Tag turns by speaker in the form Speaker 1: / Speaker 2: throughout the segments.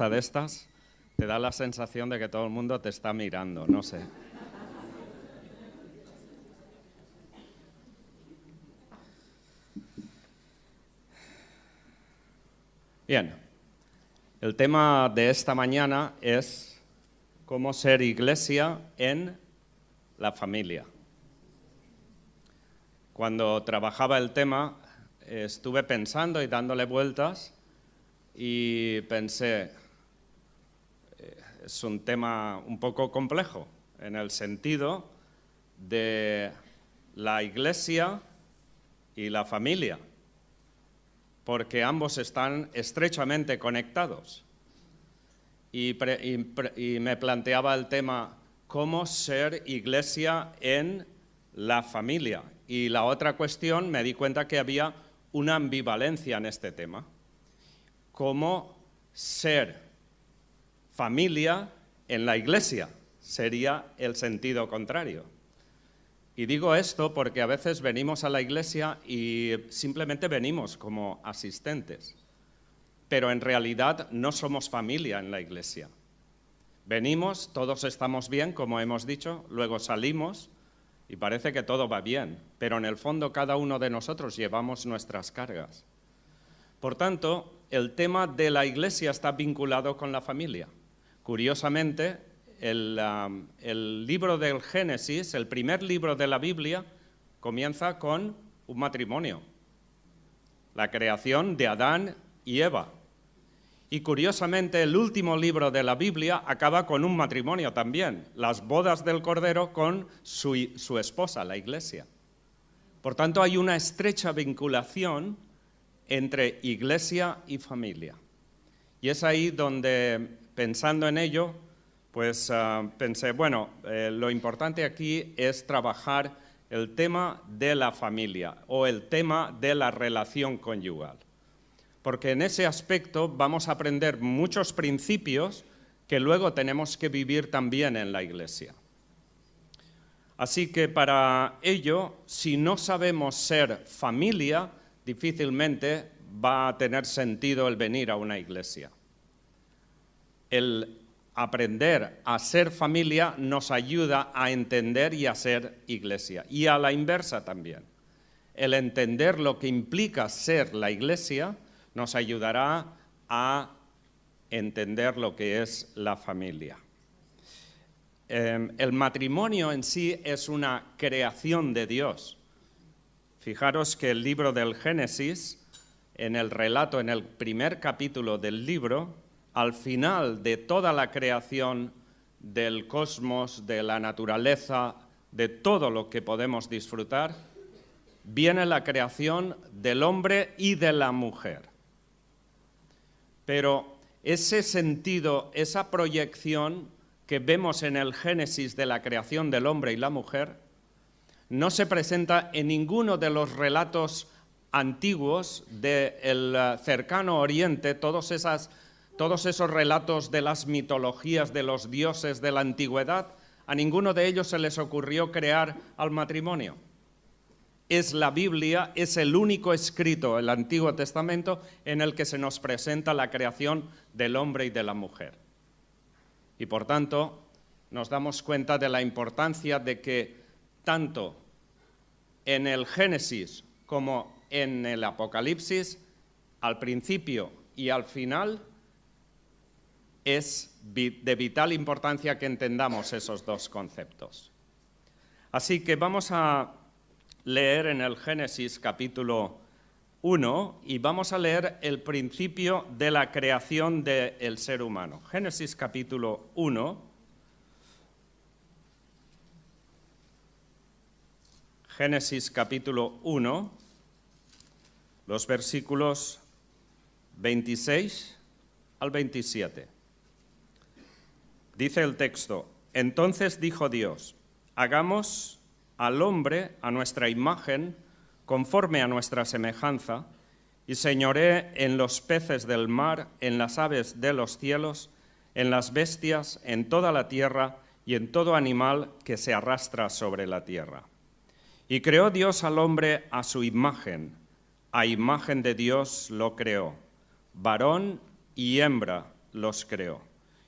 Speaker 1: de estas, te da la sensación de que todo el mundo te está mirando, no sé. Bien, el tema de esta mañana es cómo ser iglesia en la familia. Cuando trabajaba el tema, estuve pensando y dándole vueltas y pensé, es un tema un poco complejo en el sentido de la iglesia y la familia, porque ambos están estrechamente conectados. Y me planteaba el tema, ¿cómo ser iglesia en la familia? Y la otra cuestión, me di cuenta que había una ambivalencia en este tema. ¿Cómo ser familia en la iglesia? Sería el sentido contrario. Y digo esto porque a veces venimos a la iglesia y simplemente venimos como asistentes, pero en realidad no somos familia en la iglesia. Venimos, todos estamos bien, como hemos dicho, luego salimos y parece que todo va bien, pero en el fondo cada uno de nosotros llevamos nuestras cargas. Por tanto, el tema de la iglesia está vinculado con la familia. Curiosamente, el libro del Génesis, el primer libro de la Biblia, comienza con un matrimonio, la creación de Adán y Eva. Y curiosamente, el último libro de la Biblia acaba con un matrimonio también, las bodas del Cordero con su esposa, la iglesia. Por tanto, hay una estrecha vinculación entre iglesia y familia. Y es ahí donde, pensando en ello, pues pensé, bueno, lo importante aquí es trabajar el tema de la familia o el tema de la relación conyugal. Porque en ese aspecto vamos a aprender muchos principios que luego tenemos que vivir también en la iglesia. Así que para ello, si no sabemos ser familia, difícilmente va a tener sentido el venir a una iglesia. El aprender a ser familia nos ayuda a entender y a ser iglesia. Y a la inversa también. El entender lo que implica ser la iglesia nos ayudará a entender lo que es la familia. El matrimonio en sí es una creación de Dios. Fijaros que el libro del Génesis, en el relato, en el primer capítulo del libro, al final de toda la creación del cosmos, de la naturaleza, de todo lo que podemos disfrutar, viene la creación del hombre y de la mujer. Pero ese sentido, esa proyección que vemos en el Génesis de la creación del hombre y la mujer, no se presenta en ninguno de los relatos antiguos del cercano Oriente, todos esos relatos de las mitologías de los dioses de la antigüedad, a ninguno de ellos se les ocurrió crear al matrimonio. Es la Biblia, es el único escrito, el Antiguo Testamento, en el que se nos presenta la creación del hombre y de la mujer. Y por tanto, nos damos cuenta de la importancia de que tanto en el Génesis como en el Apocalipsis, al principio y al final, es de vital importancia que entendamos esos dos conceptos. Así que vamos a leer en el Génesis capítulo 1 y vamos a leer el principio de la creación del ser humano. Génesis capítulo 1. Génesis capítulo 1, los versículos 26 al 27. Dice el texto: Entonces dijo Dios, hagamos al hombre a nuestra imagen, conforme a nuestra semejanza, y señoree en los peces del mar, en las aves de los cielos, en las bestias, en toda la tierra y en todo animal que se arrastra sobre la tierra. Y creó Dios al hombre a su imagen de Dios lo creó, varón y hembra los creó.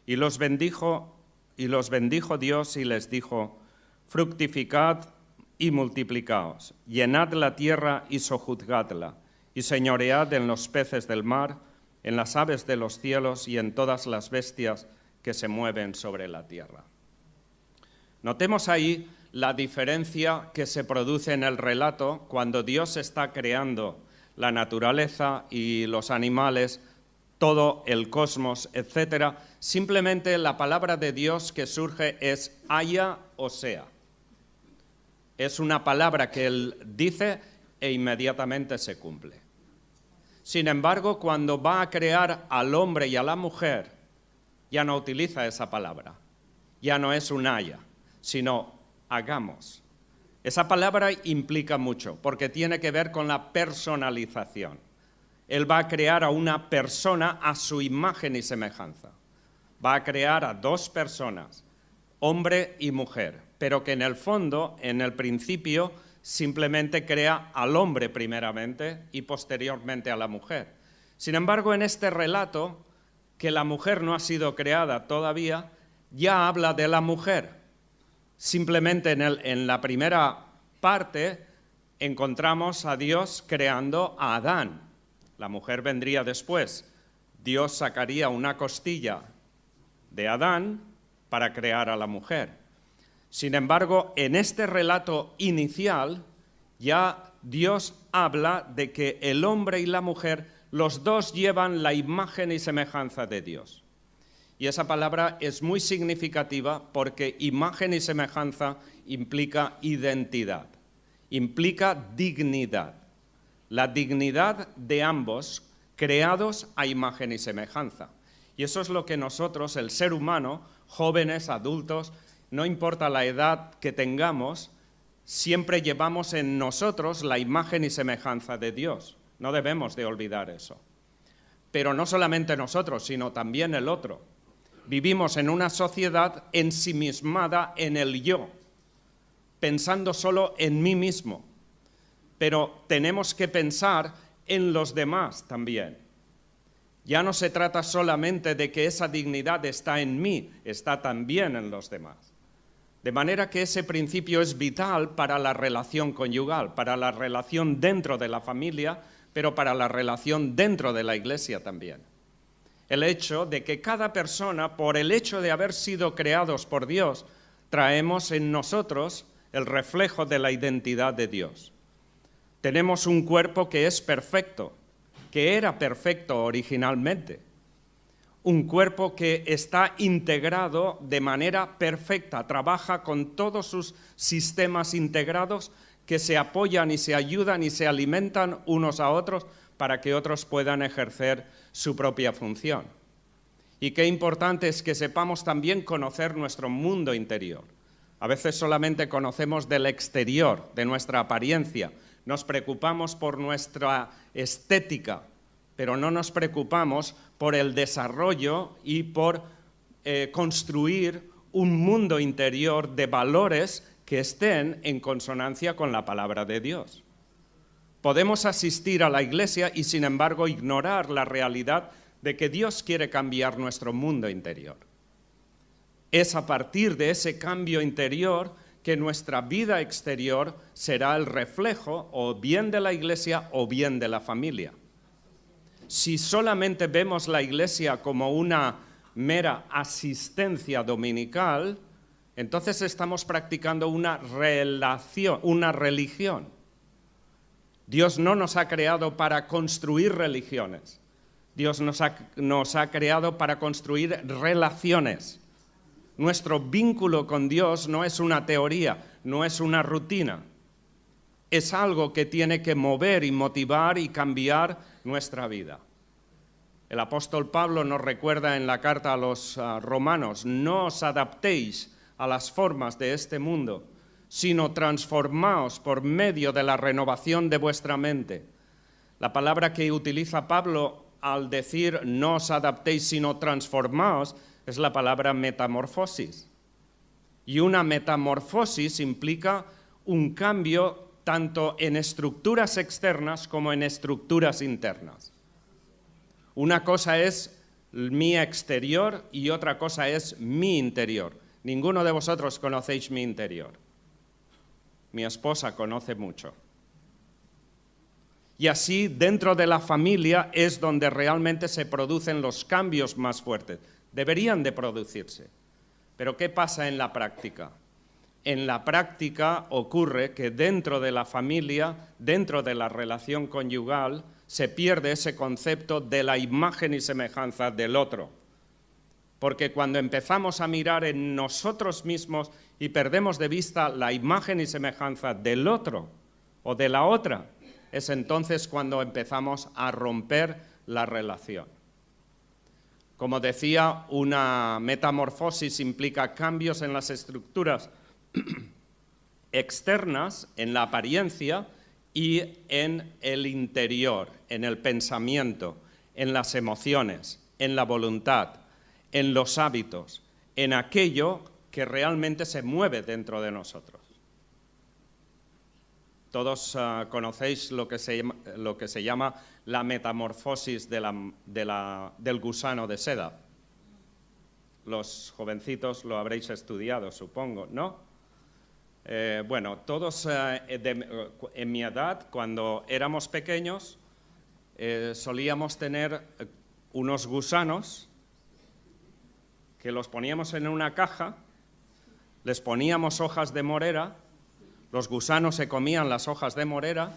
Speaker 1: Y los bendijo Dios y les dijo: fructificad y multiplicaos, llenad la tierra y sojuzgadla, y señoread en los peces del mar, en las aves de los cielos y en todas las bestias que se mueven sobre la tierra. Notemos ahí la diferencia que se produce en el relato cuando Dios está creando la naturaleza y los animales, todo el cosmos, etc. Simplemente la palabra de Dios que surge es haya o sea. Es una palabra que Él dice e inmediatamente se cumple. Sin embargo, cuando va a crear al hombre y a la mujer, ya no utiliza esa palabra. Ya no es un haya, sino hagamos. Esa palabra implica mucho, porque tiene que ver con la personalización. Él va a crear a una persona a su imagen y semejanza. Va a crear a dos personas, hombre y mujer, pero que en el fondo, en el principio, simplemente crea al hombre primeramente y posteriormente a la mujer. Sin embargo, en este relato, que la mujer no ha sido creada todavía, ya habla de la mujer. Simplemente en la primera parte encontramos a Dios creando a Adán. La mujer vendría después. Dios sacaría una costilla de Adán para crear a la mujer. Sin embargo, en este relato inicial, ya Dios habla de que el hombre y la mujer, los dos llevan la imagen y semejanza de Dios. Y esa palabra es muy significativa porque imagen y semejanza implica identidad, implica dignidad. La dignidad de ambos creados a imagen y semejanza. Y eso es lo que nosotros, el ser humano, jóvenes, adultos, no importa la edad que tengamos, siempre llevamos en nosotros la imagen y semejanza de Dios. No debemos de olvidar eso. Pero no solamente nosotros, sino también el otro. Vivimos en una sociedad ensimismada en el yo, pensando solo en mí mismo. Pero tenemos que pensar en los demás también. Ya no se trata solamente de que esa dignidad está en mí, está también en los demás. De manera que ese principio es vital para la relación conyugal, para la relación dentro de la familia, pero para la relación dentro de la Iglesia también. El hecho de que cada persona, por el hecho de haber sido creados por Dios, traemos en nosotros el reflejo de la identidad de Dios. Tenemos un cuerpo que es perfecto, que era perfecto originalmente. Un cuerpo que está integrado de manera perfecta, trabaja con todos sus sistemas integrados que se apoyan y se ayudan y se alimentan unos a otros para que otros puedan ejercer su propia función. Y qué importante es que sepamos también conocer nuestro mundo interior. A veces solamente conocemos del exterior, de nuestra apariencia, nos preocupamos por nuestra estética, pero no nos preocupamos por el desarrollo y por construir un mundo interior de valores que estén en consonancia con la palabra de Dios. Podemos asistir a la Iglesia y, sin embargo, ignorar la realidad de que Dios quiere cambiar nuestro mundo interior. Es a partir de ese cambio interior que nuestra vida exterior será el reflejo o bien de la Iglesia o bien de la familia. Si solamente vemos la Iglesia como una mera asistencia dominical, entonces estamos practicando una religión. Dios no nos ha creado para construir religiones. Dios nos ha creado para construir relaciones. Nuestro vínculo con Dios no es una teoría, no es una rutina. Es algo que tiene que mover y motivar y cambiar nuestra vida. El apóstol Pablo nos recuerda en la carta a los romanos: no os adaptéis a las formas de este mundo, sino transformaos por medio de la renovación de vuestra mente. La palabra que utiliza Pablo al decir no os adaptéis, sino transformaos, es la palabra metamorfosis. Y una metamorfosis implica un cambio tanto en estructuras externas como en estructuras internas. Una cosa es mi exterior y otra cosa es mi interior. Ninguno de vosotros conocéis mi interior. Mi esposa conoce mucho. Y así, dentro de la familia es donde realmente se producen los cambios más fuertes. Deberían de producirse. Pero ¿qué pasa en la práctica? En la práctica ocurre que dentro de la familia, dentro de la relación conyugal, se pierde ese concepto de la imagen y semejanza del otro. Porque cuando empezamos a mirar en nosotros mismos y perdemos de vista la imagen y semejanza del otro o de la otra, es entonces cuando empezamos a romper la relación. Como decía, una metamorfosis implica cambios en las estructuras externas, en la apariencia y en el interior, en el pensamiento, en las emociones, en la voluntad, en los hábitos, en aquello que realmente se mueve dentro de nosotros. Todos conocéis lo que se llama la metamorfosis del gusano de seda. Los jovencitos lo habréis estudiado, supongo, ¿no? Bueno, todos en mi edad, cuando éramos pequeños, solíamos tener unos gusanos que los poníamos en una caja, les poníamos hojas de morera, los gusanos se comían las hojas de morera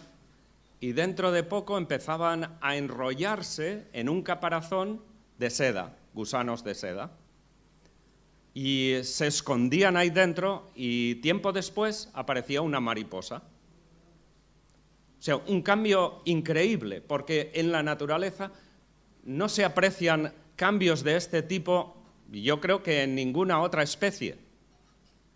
Speaker 1: y dentro de poco empezaban a enrollarse en un caparazón de seda, gusanos de seda. Y se escondían ahí dentro y tiempo después aparecía una mariposa. O sea, un cambio increíble, porque en la naturaleza no se aprecian cambios de este tipo, yo creo que en ninguna otra especie.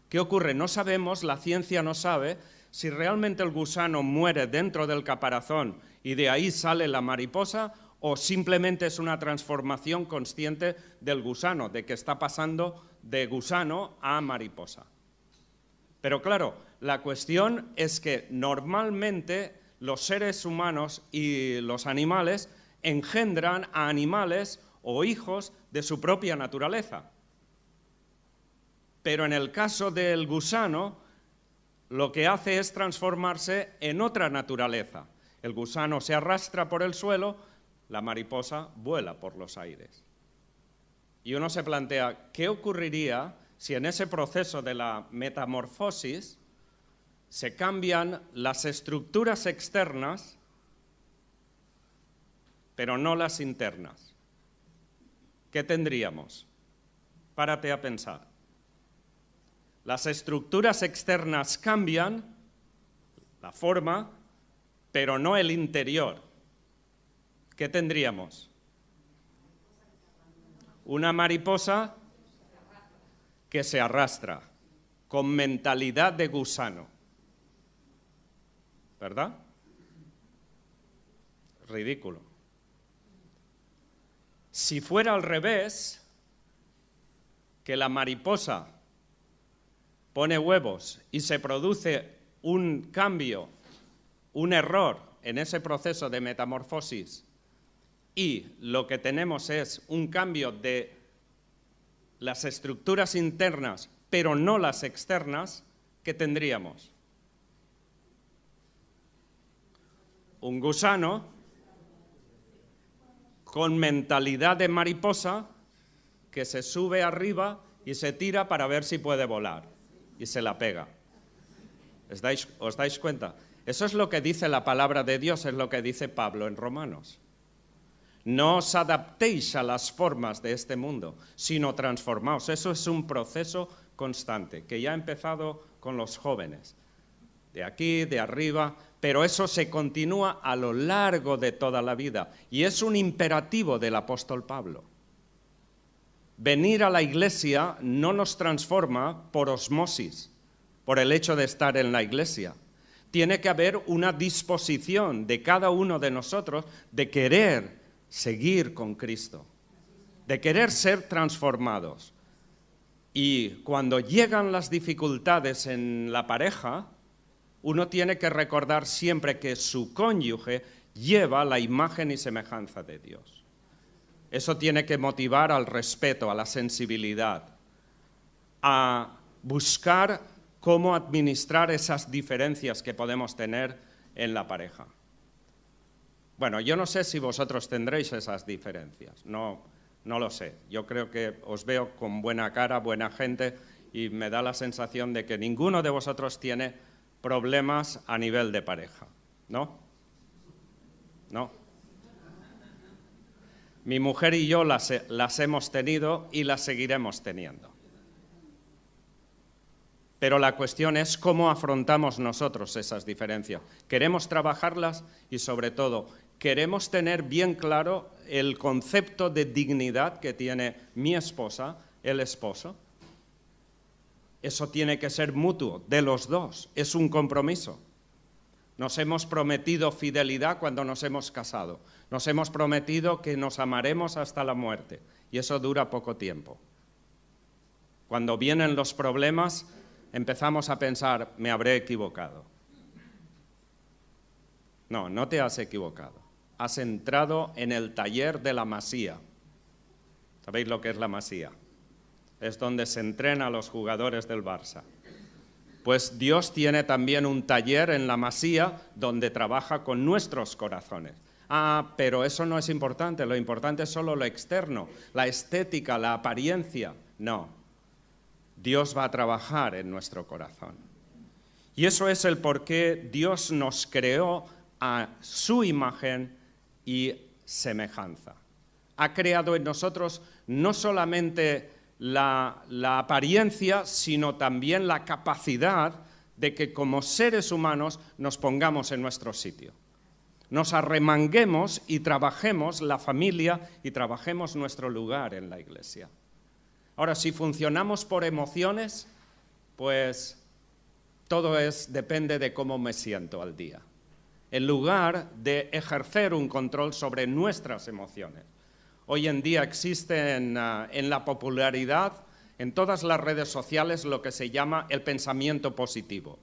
Speaker 1: ¿Qué ocurre? No sabemos, la ciencia no sabe, si realmente el gusano muere dentro del caparazón y de ahí sale la mariposa o simplemente es una transformación consciente del gusano, de que está pasando de gusano a mariposa. Pero claro, la cuestión es que normalmente los seres humanos y los animales engendran a animales o hijos de su propia naturaleza. Pero en el caso del gusano, lo que hace es transformarse en otra naturaleza. El gusano se arrastra por el suelo, la mariposa vuela por los aires. Y uno se plantea, ¿qué ocurriría si en ese proceso de la metamorfosis se cambian las estructuras externas, pero no las internas? ¿Qué tendríamos? Párate a pensar. Las estructuras externas cambian, la forma, pero no el interior. ¿Qué tendríamos? Una mariposa que se arrastra, con mentalidad de gusano. ¿Verdad? Ridículo. Si fuera al revés, que la mariposa pone huevos y se produce un cambio, un error en ese proceso de metamorfosis y lo que tenemos es un cambio de las estructuras internas, pero no las externas, ¿qué tendríamos? Un gusano con mentalidad de mariposa que se sube arriba y se tira para ver si puede volar. Y se la pega. ¿Os dais cuenta? Eso es lo que dice la palabra de Dios, es lo que dice Pablo en Romanos. No os adaptéis a las formas de este mundo, sino transformaos. Eso es un proceso constante, que ya ha empezado con los jóvenes. De aquí, de arriba, pero eso se continúa a lo largo de toda la vida. Y es un imperativo del apóstol Pablo. Venir a la iglesia no nos transforma por osmosis, por el hecho de estar en la iglesia. Tiene que haber una disposición de cada uno de nosotros de querer seguir con Cristo, de querer ser transformados. Y cuando llegan las dificultades en la pareja, uno tiene que recordar siempre que su cónyuge lleva la imagen y semejanza de Dios. Eso tiene que motivar al respeto, a la sensibilidad, a buscar cómo administrar esas diferencias que podemos tener en la pareja. Bueno, yo no sé si vosotros tendréis esas diferencias, no lo sé. Yo creo que os veo con buena cara, buena gente, y me da la sensación de que ninguno de vosotros tiene problemas a nivel de pareja, ¿no? ¿No? Mi mujer y yo las hemos tenido y las seguiremos teniendo. Pero la cuestión es cómo afrontamos nosotros esas diferencias. ¿Queremos trabajarlas? Y sobre todo, ¿queremos tener bien claro el concepto de dignidad que tiene mi esposa, el esposo? Eso tiene que ser mutuo, de los dos, es un compromiso. Nos hemos prometido fidelidad cuando nos hemos casado. Nos hemos prometido que nos amaremos hasta la muerte, y eso dura poco tiempo. Cuando vienen los problemas, empezamos a pensar, me habré equivocado. No, no te has equivocado. Has entrado en el taller de la Masía. ¿Sabéis lo que es la Masía? Es donde se entrena a los jugadores del Barça. Pues Dios tiene también un taller en la Masía donde trabaja con nuestros corazones. Ah, pero eso no es importante, lo importante es solo lo externo, la estética, la apariencia. No, Dios va a trabajar en nuestro corazón. Y eso es el por qué Dios nos creó a su imagen y semejanza. Ha creado en nosotros no solamente la apariencia, sino también la capacidad de que como seres humanos nos pongamos en nuestro sitio. Nos arremanguemos y trabajemos la familia y trabajemos nuestro lugar en la iglesia. Ahora, si funcionamos por emociones, pues todo depende de cómo me siento al día, en lugar de ejercer un control sobre nuestras emociones. Hoy en día existe en la popularidad, en todas las redes sociales, lo que se llama el pensamiento positivo.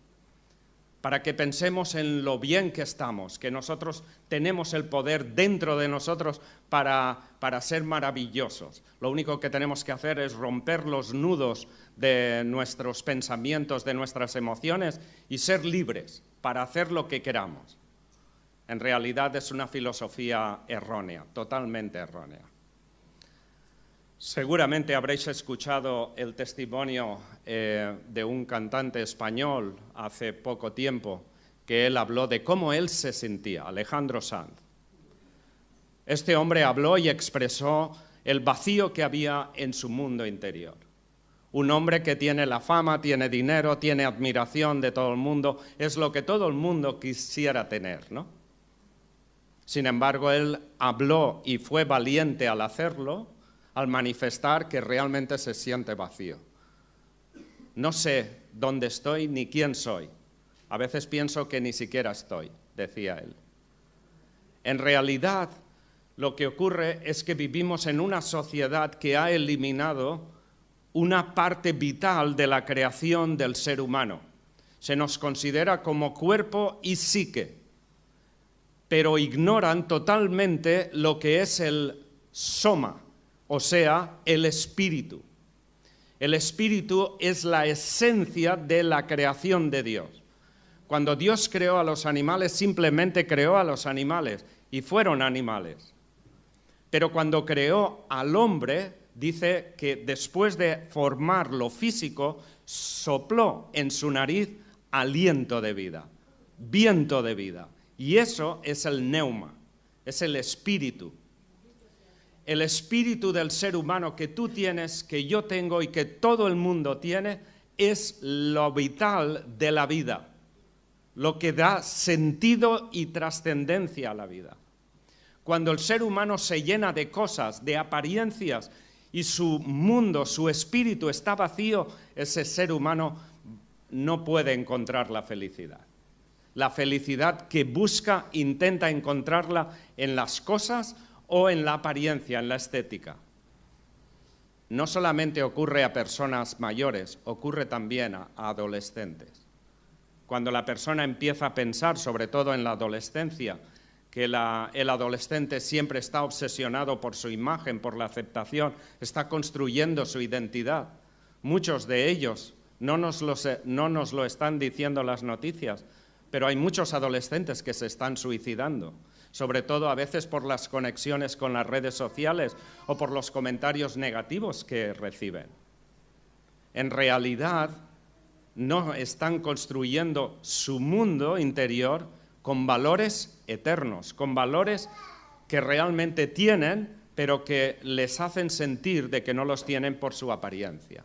Speaker 1: Para que pensemos en lo bien que estamos, que nosotros tenemos el poder dentro de nosotros para ser maravillosos. Lo único que tenemos que hacer es romper los nudos de nuestros pensamientos, de nuestras emociones y ser libres para hacer lo que queramos. En realidad es una filosofía errónea, totalmente errónea. Seguramente habréis escuchado el testimonio de un cantante español hace poco tiempo, que él habló de cómo él se sentía, Alejandro Sanz. Este hombre habló y expresó el vacío que había en su mundo interior. Un hombre que tiene la fama, tiene dinero, tiene admiración de todo el mundo, es lo que todo el mundo quisiera tener, ¿no? Sin embargo, él habló y fue valiente al hacerlo, al manifestar que realmente se siente vacío. No sé dónde estoy ni quién soy. A veces pienso que ni siquiera estoy, decía él. En realidad, lo que ocurre es que vivimos en una sociedad que ha eliminado una parte vital de la creación del ser humano. Se nos considera como cuerpo y psique, pero ignoran totalmente lo que es el soma, o sea, el espíritu. El espíritu es la esencia de la creación de Dios. Cuando Dios creó a los animales, simplemente creó a los animales y fueron animales. Pero cuando creó al hombre, dice que después de formar lo físico, sopló en su nariz aliento de vida, viento de vida. Y eso es el neuma, es el espíritu. El espíritu del ser humano que tú tienes, que yo tengo y que todo el mundo tiene, es lo vital de la vida, lo que da sentido y trascendencia a la vida. Cuando el ser humano se llena de cosas, de apariencias, y su mundo, su espíritu está vacío, ese ser humano no puede encontrar la felicidad. La felicidad que busca, intenta encontrarla en las cosas o en la apariencia, en la estética. No solamente ocurre a personas mayores, ocurre también a adolescentes. Cuando la persona empieza a pensar, sobre todo en la adolescencia, que el adolescente siempre está obsesionado por su imagen, por la aceptación, está construyendo su identidad. Muchos de ellos no nos lo están diciendo las noticias, pero hay muchos adolescentes que se están suicidando, sobre todo a veces por las conexiones con las redes sociales o por los comentarios negativos que reciben. En realidad, no están construyendo su mundo interior con valores eternos, con valores que realmente tienen, pero que les hacen sentir de que no los tienen por su apariencia.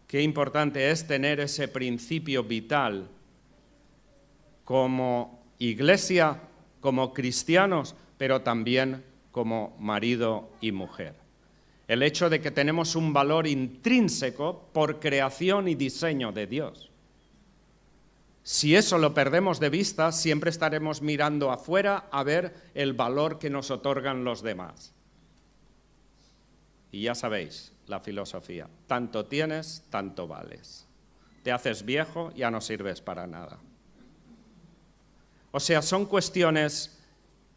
Speaker 1: Qué importante es tener ese principio vital como iglesia, como cristianos, pero también como marido y mujer. El hecho de que tenemos un valor intrínseco por creación y diseño de Dios. Si eso lo perdemos de vista, siempre estaremos mirando afuera a ver el valor que nos otorgan los demás. Y ya sabéis la filosofía, tanto tienes, tanto vales. Te haces viejo, ya no sirves para nada. O sea, son cuestiones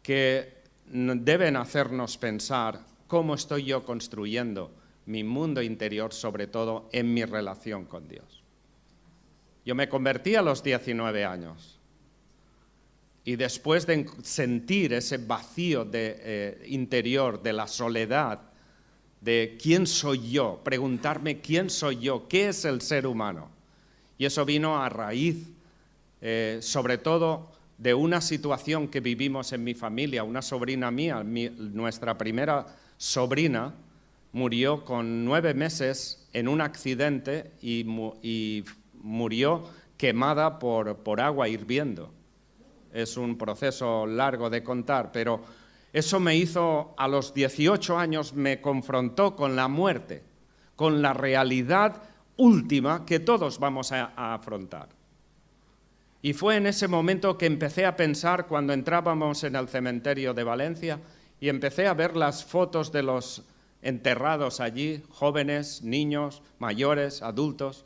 Speaker 1: que deben hacernos pensar cómo estoy yo construyendo mi mundo interior, sobre todo en mi relación con Dios. Yo me convertí a los 19 años y después de sentir ese vacío interior de la soledad, de quién soy yo, preguntarme quién soy yo, qué es el ser humano. Y eso vino a raíz, sobre todo, de una situación que vivimos en mi familia. Una sobrina mía, nuestra primera sobrina, murió con 9 meses en un accidente y murió quemada por agua hirviendo. Es un proceso largo de contar, pero eso me hizo, a los 18 años, me confrontó con la muerte, con la realidad última que todos vamos a afrontar. Y fue en ese momento que empecé a pensar, cuando entrábamos en el cementerio de Valencia, y empecé a ver las fotos de los enterrados allí, jóvenes, niños, mayores, adultos,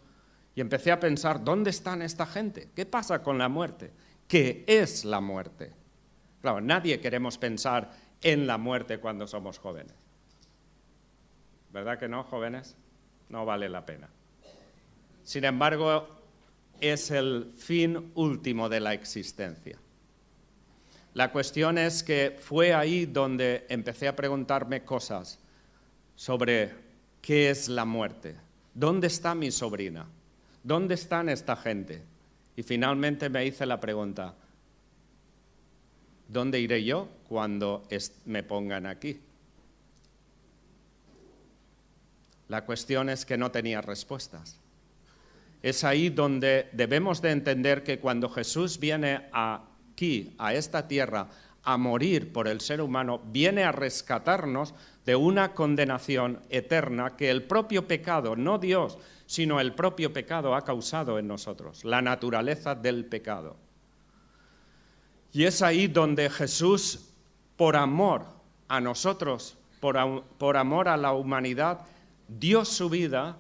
Speaker 1: y empecé a pensar, ¿dónde están esta gente? ¿Qué pasa con la muerte? ¿Qué es la muerte? Claro, nadie queremos pensar en la muerte cuando somos jóvenes. ¿Verdad que no, jóvenes? No vale la pena. Sin embargo, es el fin último de la existencia. La cuestión es que fue ahí donde empecé a preguntarme cosas sobre qué es la muerte, dónde está mi sobrina, dónde están esta gente. Y finalmente me hice la pregunta, ¿dónde iré yo cuando me pongan aquí? La cuestión es que no tenía respuestas. Es ahí donde debemos de entender que cuando Jesús viene aquí, a esta tierra, a morir por el ser humano, viene a rescatarnos de una condenación eterna que el propio pecado, no Dios, sino el propio pecado ha causado en nosotros, la naturaleza del pecado. Y es ahí donde Jesús, por amor a nosotros, por amor a la humanidad, dio su vida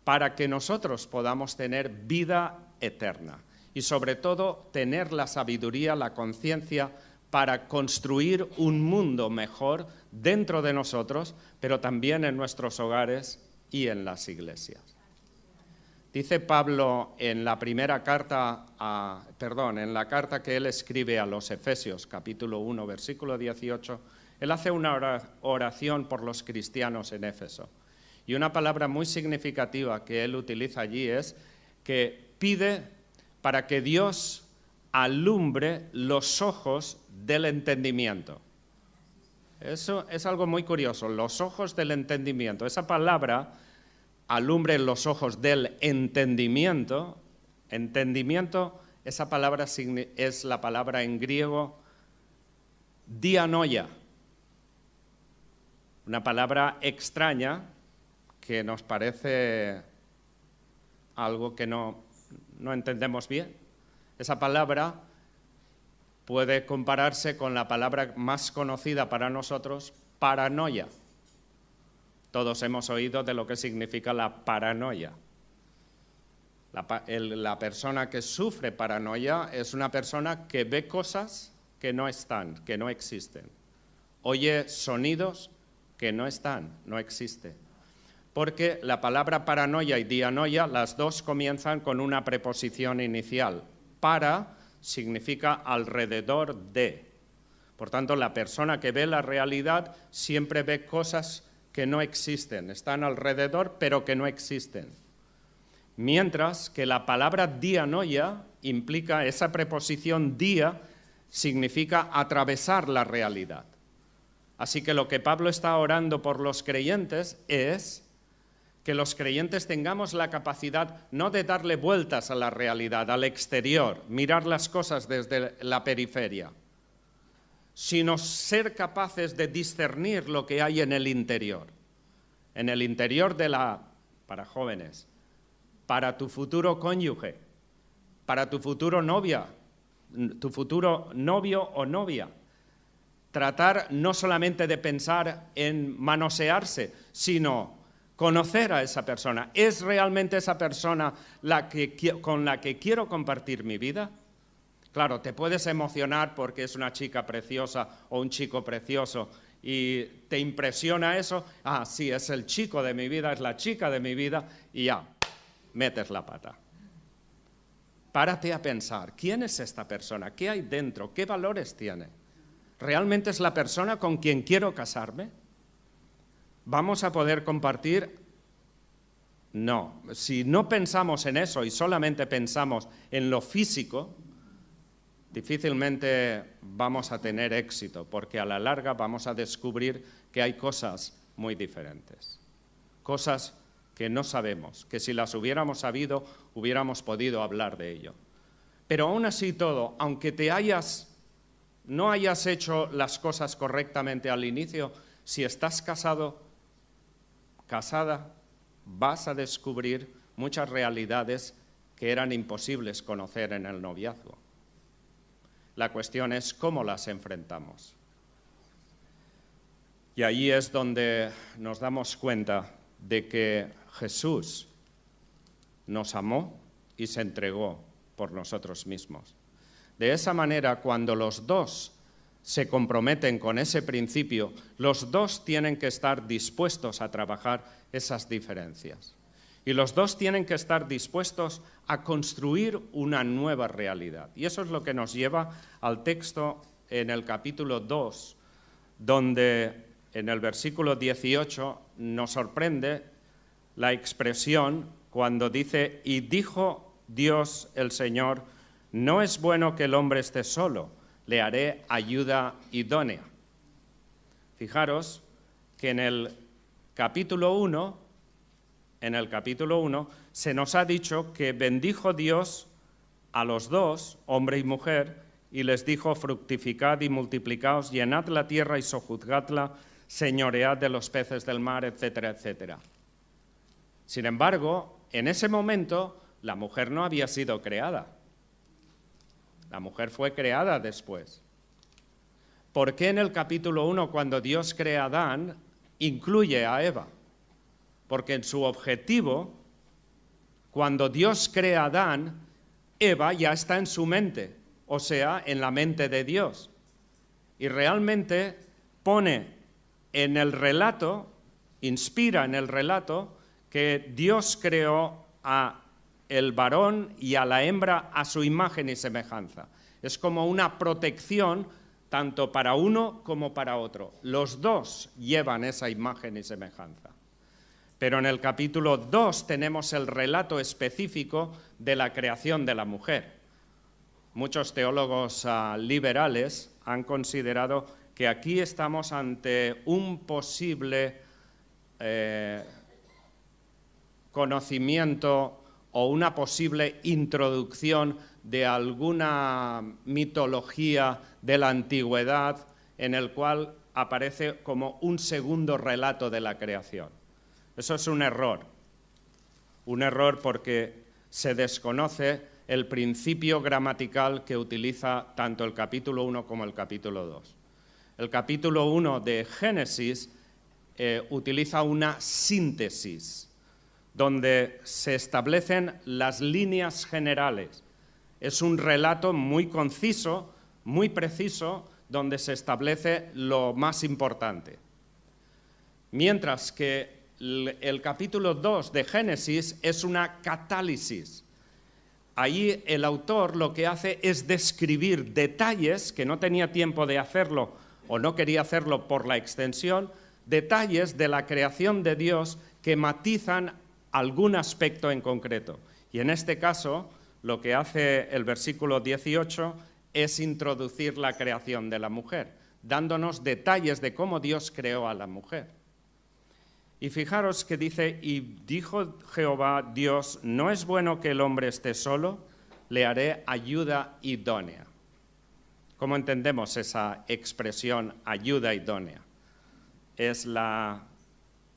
Speaker 1: para que nosotros podamos tener vida eterna y sobre todo tener la sabiduría, la conciencia para construir un mundo mejor dentro de nosotros, pero también en nuestros hogares y en las iglesias. Dice Pablo en la carta que él escribe a los Efesios, capítulo 1, versículo 18, él hace una oración por los cristianos en Éfeso. Y una palabra muy significativa que él utiliza allí es que pide para que Dios alumbre los ojos del entendimiento. Eso es algo muy curioso, los ojos del entendimiento. Esa palabra, alumbre los ojos del entendimiento, esa palabra es la palabra en griego dianoia, una palabra extraña que nos parece algo que no entendemos bien. Esa palabra puede compararse con la palabra más conocida para nosotros, paranoia. Todos hemos oído de lo que significa la paranoia. La persona que sufre paranoia es una persona que ve cosas que no están, que no existen. Oye sonidos que no están, no existen. Porque la palabra paranoia y dianoia, las dos comienzan con una preposición inicial. Para significa alrededor de. Por tanto, la persona que ve la realidad siempre ve cosas que no existen, están alrededor pero que no existen. Mientras que la palabra dianoia implica, esa preposición dia significa atravesar la realidad. Así que lo que Pablo está orando por los creyentes es que los creyentes tengamos la capacidad no de darle vueltas a la realidad, al exterior, mirar las cosas desde la periferia, sino ser capaces de discernir lo que hay en el interior para jóvenes, para tu futuro cónyuge, para tu futuro novia, tu futuro novio o novia. Tratar no solamente de pensar en manosearse, sino conocer a esa persona. ¿Es realmente esa persona con la que quiero compartir mi vida? Claro, te puedes emocionar porque es una chica preciosa o un chico precioso y te impresiona eso. Ah, sí, es el chico de mi vida, es la chica de mi vida, y ya, metes la pata. Párate a pensar, ¿quién es esta persona? ¿Qué hay dentro? ¿Qué valores tiene? ¿Realmente es la persona con quien quiero casarme? ¿Vamos a poder compartir? No. Si no pensamos en eso y solamente pensamos en lo físico, difícilmente vamos a tener éxito, porque a la larga vamos a descubrir que hay cosas muy diferentes. Cosas que no sabemos, que si las hubiéramos sabido, hubiéramos podido hablar de ello. Pero aún así todo, aunque no hayas hecho las cosas correctamente al inicio, si estás casado, casada, vas a descubrir muchas realidades que eran imposibles conocer en el noviazgo. La cuestión es cómo las enfrentamos. Y ahí es donde nos damos cuenta de que Jesús nos amó y se entregó por nosotros mismos. De esa manera, cuando los dos se comprometen con ese principio, los dos tienen que estar dispuestos a trabajar esas diferencias. Y los dos tienen que estar dispuestos a construir una nueva realidad. Y eso es lo que nos lleva al texto en el capítulo 2, donde en el versículo 18 nos sorprende la expresión cuando dice: y dijo Dios el Señor, no es bueno que el hombre esté solo, le haré ayuda idónea. Fijaros que en el capítulo 1 se nos ha dicho que bendijo Dios a los dos, hombre y mujer, y les dijo: fructificad y multiplicaos, llenad la tierra y sojuzgadla, señoread de los peces del mar, etcétera, etcétera. Sin embargo, en ese momento la mujer no había sido creada. La mujer fue creada después. ¿Por qué en el capítulo 1, cuando Dios crea a Adán, incluye a Eva? Porque en su objetivo, cuando Dios crea a Adán, Eva ya está en su mente, o sea, en la mente de Dios. Y realmente pone en el relato, inspira en el relato, que Dios creó a el varón y a la hembra a su imagen y semejanza. Es como una protección tanto para uno como para otro. Los dos llevan esa imagen y semejanza. Pero en el capítulo 2 tenemos el relato específico de la creación de la mujer. Muchos teólogos liberales han considerado que aquí estamos ante un posible conocimiento o una posible introducción de alguna mitología de la antigüedad en el cual aparece como un segundo relato de la creación. Eso es un error porque se desconoce el principio gramatical que utiliza tanto el capítulo 1 como el capítulo 2. El capítulo 1 de Génesis utiliza una síntesis, donde se establecen las líneas generales. Es un relato muy conciso muy preciso donde se establece lo más importante. Mientras que el capítulo 2 de Génesis es una catálisis. Ahí el autor lo que hace es describir detalles, que no tenía tiempo de hacerlo o no quería hacerlo por la extensión, detalles de la creación de Dios que matizan algún aspecto en concreto. Y en este caso, lo que hace el versículo 18 es introducir la creación de la mujer, dándonos detalles de cómo Dios creó a la mujer. Y fijaros que dice, y dijo Jehová Dios, no es bueno que el hombre esté solo, le haré ayuda idónea. ¿Cómo entendemos esa expresión ayuda idónea? ¿Es la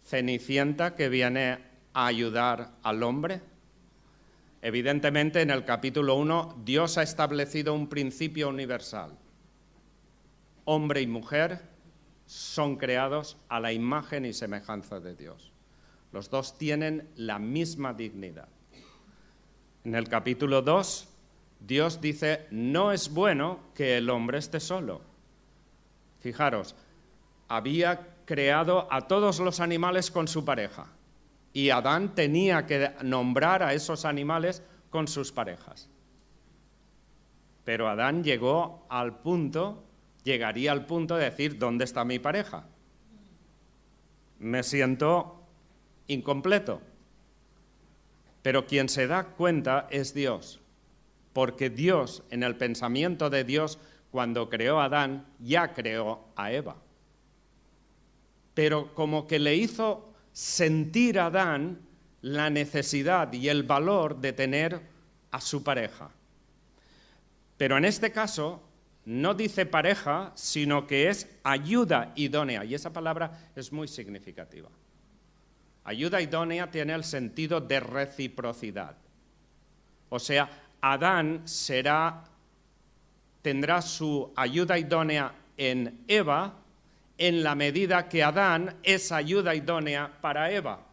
Speaker 1: Cenicienta que viene a ayudar al hombre? Evidentemente, en el capítulo 1, Dios ha establecido un principio universal. Hombre y mujer son creados a la imagen y semejanza de Dios. Los dos tienen la misma dignidad. En el capítulo 2, Dios dice, no es bueno que el hombre esté solo. Fijaros, había creado a todos los animales con su pareja y Adán tenía que nombrar a esos animales con sus parejas. Pero Adán llegaría al punto de decir, ¿dónde está mi pareja? Me siento incompleto. Pero quien se da cuenta es Dios, porque Dios, en el pensamiento de Dios, cuando creó a Adán, ya creó a Eva. Pero como que le hizo sentir a Adán la necesidad y el valor de tener a su pareja. Pero en este caso no dice pareja, sino que es ayuda idónea, y esa palabra es muy significativa. Ayuda idónea tiene el sentido de reciprocidad. O sea, Adán tendrá su ayuda idónea en Eva en la medida que Adán es ayuda idónea para Eva.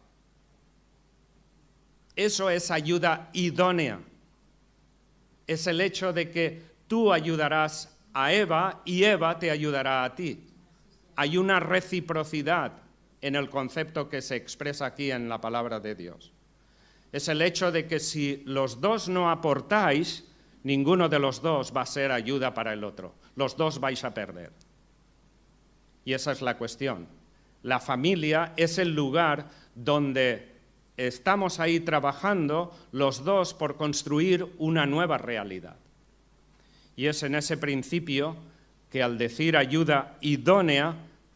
Speaker 1: Eso es ayuda idónea. Es el hecho de que tú ayudarás a Eva y Eva te ayudará a ti. Hay una reciprocidad en el concepto que se expresa aquí en la palabra de Dios. Es el hecho de que si los dos no aportáis, ninguno de los dos va a ser ayuda para el otro. Los dos vais a perder. Y esa es la cuestión. La familia es el lugar donde estamos ahí trabajando los dos por construir una nueva realidad. Y es en ese principio que al decir ayuda idónea,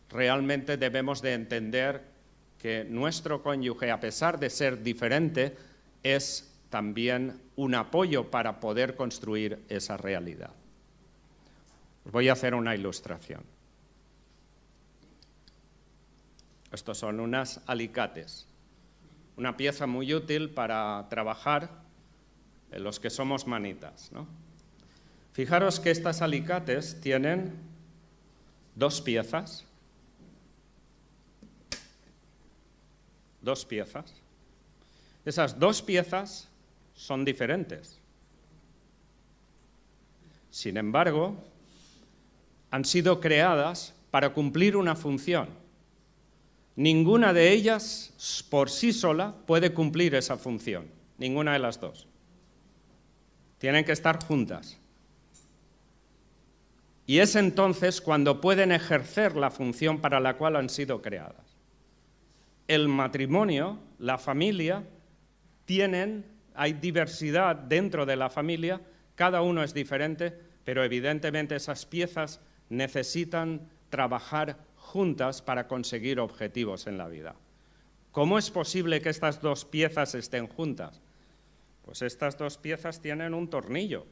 Speaker 1: realmente debemos de entender que nuestro cónyuge, a pesar de ser diferente, es también un apoyo para poder construir esa realidad. Os voy a hacer una ilustración. Estos son unas alicates, una pieza muy útil para trabajar en los que somos manitas, ¿no? Fijaros que estas alicates tienen dos piezas. Dos piezas. Esas dos piezas son diferentes. Sin embargo, han sido creadas para cumplir una función. Ninguna de ellas por sí sola puede cumplir esa función, ninguna de las dos. Tienen que estar juntas. Y es entonces cuando pueden ejercer la función para la cual han sido creadas. El matrimonio, la familia, hay diversidad dentro de la familia, cada uno es diferente, pero evidentemente esas piezas necesitan trabajar juntas para conseguir objetivos en la vida. ¿Cómo es posible que estas dos piezas estén juntas? Pues estas dos piezas tienen un tornillo.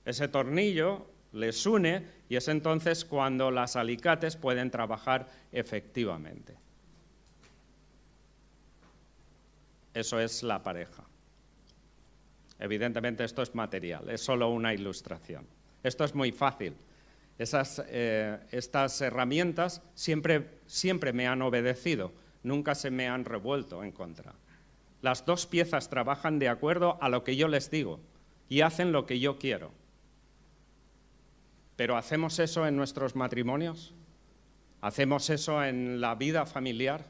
Speaker 1: Ese tornillo les une y es entonces cuando las alicates pueden trabajar efectivamente. Eso es la pareja. Evidentemente esto es material, es solo una ilustración. Esto es muy fácil. Estas herramientas siempre me han obedecido, nunca se me han revuelto en contra. Las dos piezas trabajan de acuerdo a lo que yo les digo y hacen lo que yo quiero. Pero ¿hacemos eso en nuestros matrimonios? ¿Hacemos eso en la vida familiar?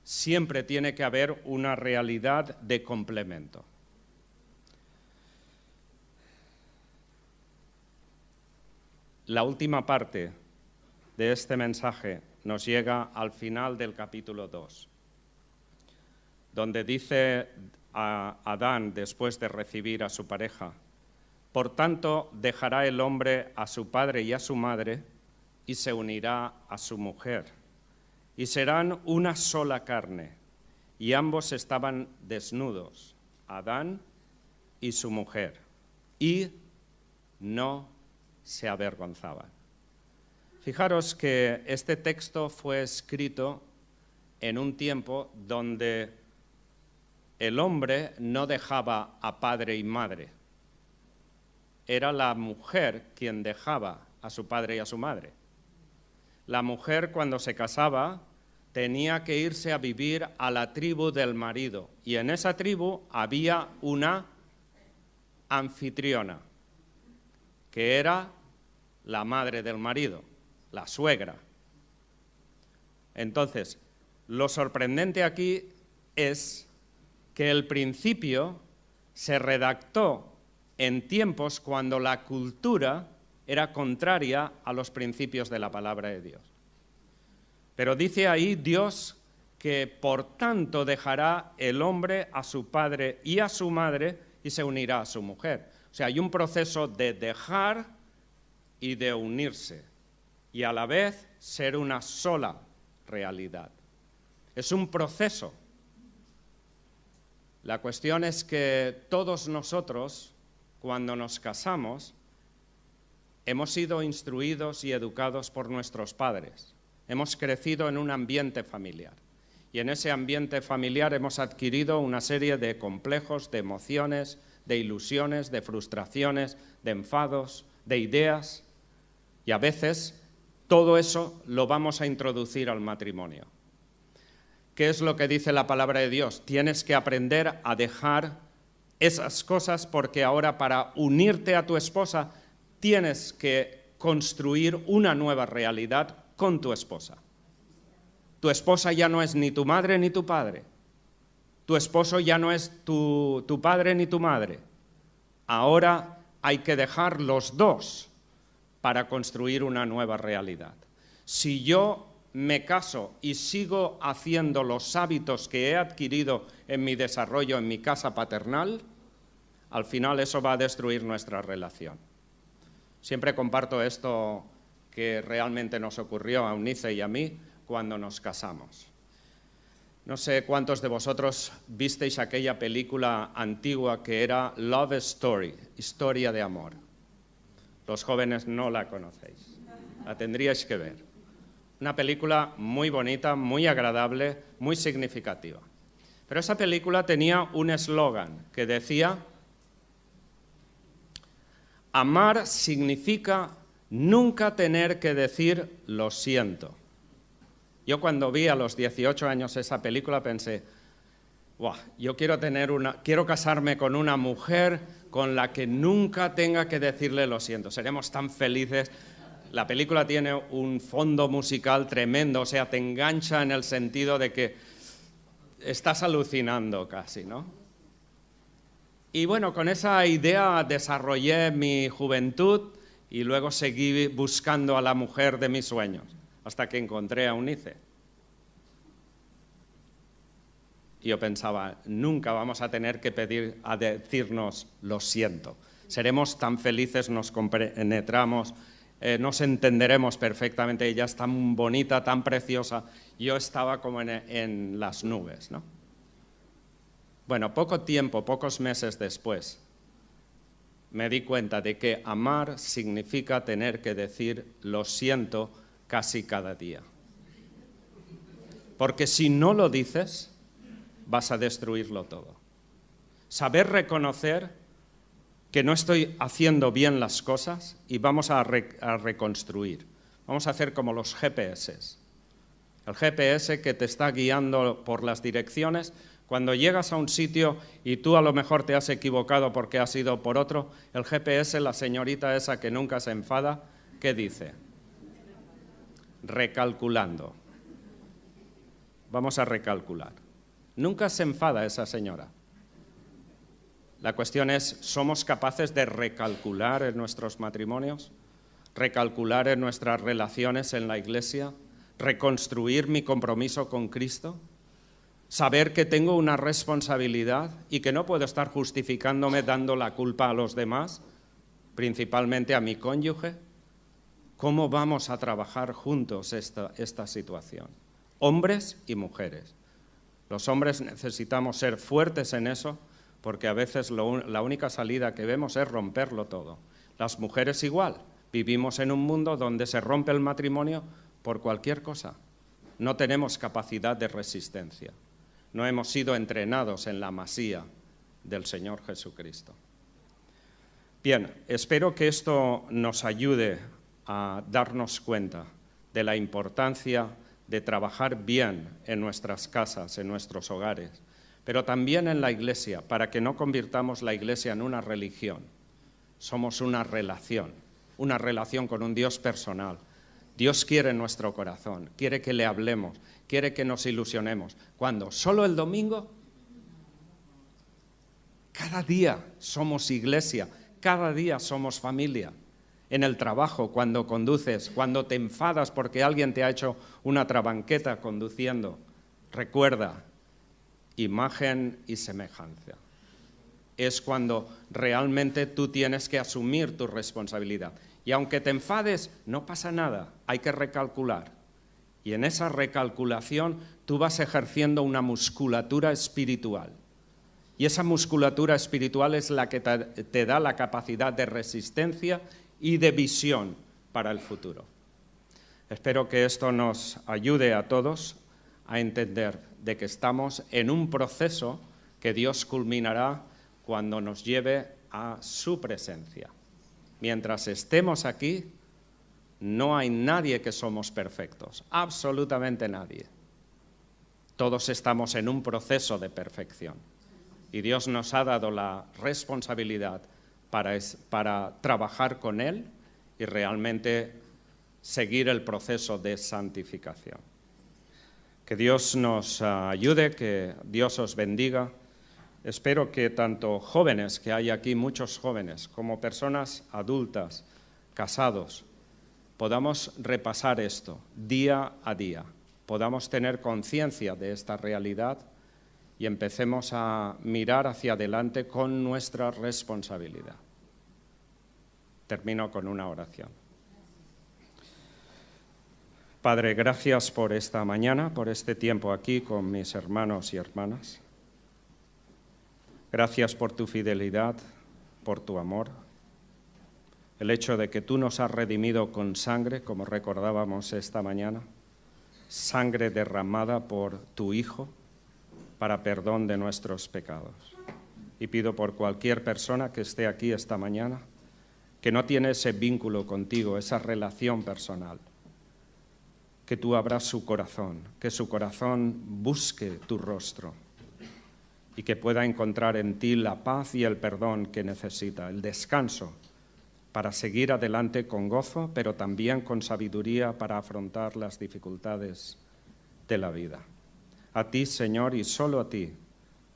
Speaker 1: Siempre tiene que haber una realidad de complemento. La última parte de este mensaje nos llega al final del capítulo 2, donde dice a Adán, después de recibir a su pareja: por tanto, dejará el hombre a su padre y a su madre y se unirá a su mujer, y serán una sola carne. Y ambos estaban desnudos, Adán y su mujer, y no se avergonzaban. Fijaros que este texto fue escrito en un tiempo donde el hombre no dejaba a padre y madre. Era la mujer quien dejaba a su padre y a su madre. La mujer, cuando se casaba, tenía que irse a vivir a la tribu del marido, y en esa tribu había una anfitriona, que era la madre del marido, la suegra. Entonces, lo sorprendente aquí es que el principio se redactó en tiempos cuando la cultura era contraria a los principios de la palabra de Dios. Pero dice ahí Dios que por tanto dejará el hombre a su padre y a su madre y se unirá a su mujer. O sea, hay un proceso de dejar y de unirse y a la vez ser una sola realidad. Es un proceso. La cuestión es que todos nosotros, cuando nos casamos, hemos sido instruidos y educados por nuestros padres. Hemos crecido en un ambiente familiar. Y en ese ambiente familiar hemos adquirido una serie de complejos, de emociones, de ilusiones, de frustraciones, de enfados, de ideas. Y a veces todo eso lo vamos a introducir al matrimonio. ¿Qué es lo que dice la palabra de Dios? Tienes que aprender a dejar esas cosas porque ahora para unirte a tu esposa tienes que construir una nueva realidad con tu esposa. Tu esposa ya no es ni tu madre ni tu padre. Tu esposo ya no es tu padre ni tu madre. Ahora hay que dejar los dos para construir una nueva realidad. Si yo me caso y sigo haciendo los hábitos que he adquirido en mi desarrollo en mi casa paternal, al final eso va a destruir nuestra relación. Siempre comparto esto que realmente nos ocurrió a Eunice y a mí cuando nos casamos. No sé cuántos de vosotros visteis aquella película antigua que era Love Story, Historia de Amor. Los jóvenes no la conocéis, la tendríais que ver. Una película muy bonita, muy agradable, muy significativa. Pero esa película tenía un eslogan que decía: amar significa nunca tener que decir lo siento. Yo cuando vi a los 18 años esa película pensé, yo quiero casarme con una mujer con la que nunca tenga que decirle lo siento. Seremos tan felices. La película tiene un fondo musical tremendo, o sea, te engancha en el sentido de que estás alucinando casi, ¿no? Y bueno, con esa idea desarrollé mi juventud y luego seguí buscando a la mujer de mis sueños, hasta que encontré a Eunice. Y yo pensaba, nunca vamos a tener que decirnos lo siento. Seremos tan felices, nos compenetramos, nos entenderemos perfectamente. Ella es tan bonita, tan preciosa. Yo estaba como en las nubes, ¿no? Bueno, poco tiempo, pocos meses después, me di cuenta de que amar significa tener que decir lo siento casi cada día. Porque si no lo dices, vas a destruirlo todo. Saber reconocer que no estoy haciendo bien las cosas y vamos a reconstruir. Vamos a hacer como los GPS. El GPS que te está guiando por las direcciones, Cuando llegas a un sitio y tú a lo mejor te has equivocado porque has ido por otro, el GPS, la señorita esa que nunca se enfada, ¿qué dice? Recalculando. Vamos a recalcular. Nunca se enfada esa señora. La cuestión es, ¿somos capaces de recalcular en nuestros matrimonios? ¿Recalcular en nuestras relaciones en la iglesia? ¿Reconstruir mi compromiso con Cristo? ¿Saber que tengo una responsabilidad y que no puedo estar justificándome dando la culpa a los demás, principalmente a mi cónyuge? ¿Cómo vamos a trabajar juntos esta situación? Hombres y mujeres. Los hombres necesitamos ser fuertes en eso, porque a veces la única salida que vemos es romperlo todo. Las mujeres igual. Vivimos en un mundo donde se rompe el matrimonio por cualquier cosa. No tenemos capacidad de resistencia. No hemos sido entrenados en la masía del Señor Jesucristo. Bien, espero que esto nos ayude a darnos cuenta de la importancia de trabajar bien en nuestras casas, en nuestros hogares, pero también en la iglesia, para que no convirtamos la iglesia en una religión. Somos una relación con un Dios personal. Dios quiere nuestro corazón, quiere que le hablemos, quiere que nos ilusionemos. ¿Cuándo? ¿Solo el domingo? Cada día somos iglesia, cada día somos familia. En el trabajo, cuando conduces, cuando te enfadas porque alguien te ha hecho una trabanqueta conduciendo, recuerda, imagen y semejanza. Es cuando realmente tú tienes que asumir tu responsabilidad. Y aunque te enfades, no pasa nada, hay que recalcular. Y en esa recalculación tú vas ejerciendo una musculatura espiritual. Y esa musculatura espiritual es la que te da la capacidad de resistencia y de visión para el futuro. Espero que esto nos ayude a todos a entender de que estamos en un proceso que Dios culminará cuando nos lleve a su presencia. Mientras estemos aquí, no hay nadie que somos perfectos, absolutamente nadie. Todos estamos en un proceso de perfección y Dios nos ha dado la responsabilidad para trabajar con Él y realmente seguir el proceso de santificación. Que Dios nos ayude, que Dios os bendiga. Espero que tanto jóvenes, que hay aquí muchos jóvenes, como personas adultas, casados, podamos repasar esto día a día, podamos tener conciencia de esta realidad y empecemos a mirar hacia adelante con nuestra responsabilidad. Termino con una oración. Padre, gracias por esta mañana, por este tiempo aquí con mis hermanos y hermanas. Gracias por tu fidelidad, por tu amor. El hecho de que tú nos has redimido con sangre, como recordábamos esta mañana, sangre derramada por tu Hijo para perdón de nuestros pecados. Y pido por cualquier persona que esté aquí esta mañana, que no tiene ese vínculo contigo, esa relación personal, que tú abras su corazón, que su corazón busque tu rostro y que pueda encontrar en ti la paz y el perdón que necesita, el descanso para seguir adelante con gozo, pero también con sabiduría para afrontar las dificultades de la vida. A ti, Señor, y solo a ti,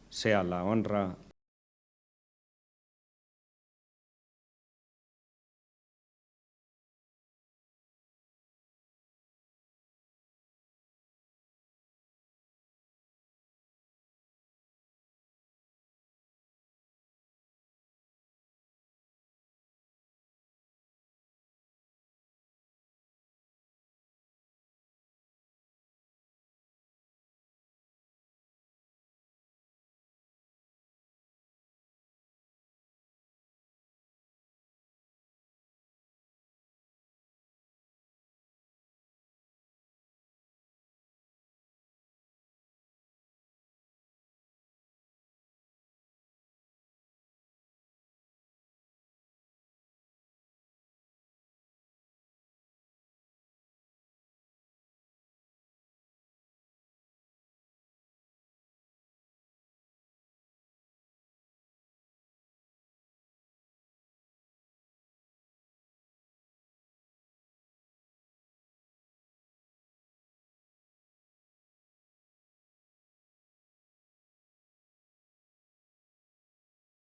Speaker 1: sea la honra